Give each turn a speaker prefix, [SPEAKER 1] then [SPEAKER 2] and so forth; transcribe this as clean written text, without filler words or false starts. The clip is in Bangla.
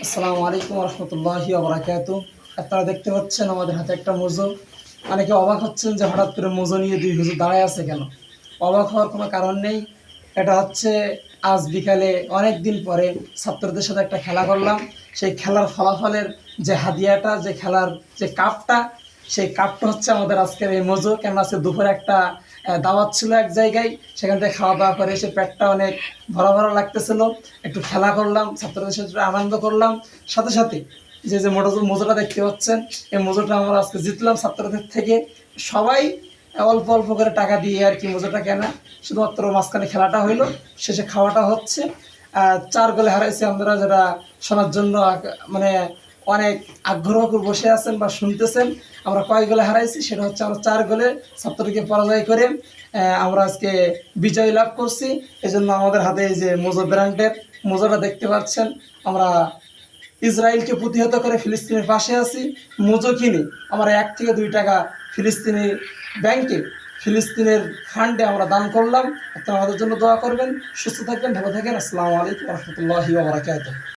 [SPEAKER 1] আসসালামু আলাইকুম রহমতুল্লাহি ওবরাকাতু। আপনারা দেখতে পাচ্ছেন আমাদের হাতে একটা মোজো। অনেকে অবাক হচ্ছেন যে হঠাৎ করে মোজো নিয়ে দুই হুজুর দাঁড়ায় আছে কেন। অবাক হওয়ার কোনো কারণ নেই। এটা হচ্ছে আজ বিকালে অনেক দিন পরে ছাত্রদের সাথে একটা খেলা করলাম। সেই খেলার ফলাফলের যে হাদিয়াটা, যে খেলার যে কাপটা, সেই কাপটা হচ্ছে আমাদের আজকের এই মোজো। কেন আজকে দুপুরে একটা দাওয়াত ছিল এক জায়গায়, সেখান থেকে খাওয়া দাওয়া করে এসে পেটটা অনেক ভরা ভরা লাগতেছিল। একটু খেলা করলাম, ছাত্রদের সাথে একটু আনন্দ করলাম। সাথে সাথে যে যে মোজোটা দেখতে পাচ্ছেন, এই মোজোটা আমরা আজকে জিতলাম ছাত্রদের থেকে। সবাই অল্প অল্প করে টাকা দিয়ে আর কি মোজোটা কেনা। শুধুমাত্র মাঝখানে খেলাটা হইলো, শেষে খাওয়াটা হচ্ছে। 4 গোলে হারাইছি আমরা, যারা শোনার জন্য মানে অনেক আগ্রহ করে বসে আছেন বা শুনতেছেন। আমরা কয় গোলে হারাইছি সেটা হচ্ছে আমরা 4 গোলে ছাত্রকে পরাজয় করে আমরা আজকে বিজয় লাভ করছি। এজন্য আমাদের হাতে এই যে মোজো ব্র্যান্ডের মোজোটা দেখতে পাচ্ছেন। আমরা ইসরায়েলকে প্রতিহত করে ফিলিস্তিনের পাশে আছি। মোজো কিনে আমরা 1 থেকে 2 টাকা ফিলিস্তিনি ব্যাংকে, ফিলিস্তিনের ফান্ডে আমরা দান করলাম। আপনারা আমাদের জন্য দোয়া করবেন। সুস্থ থাকবেন, ভালো থাকেন। আসসালামু আলাইকুম রহমতুল্লাহি ওয়া বারাকাতুহু।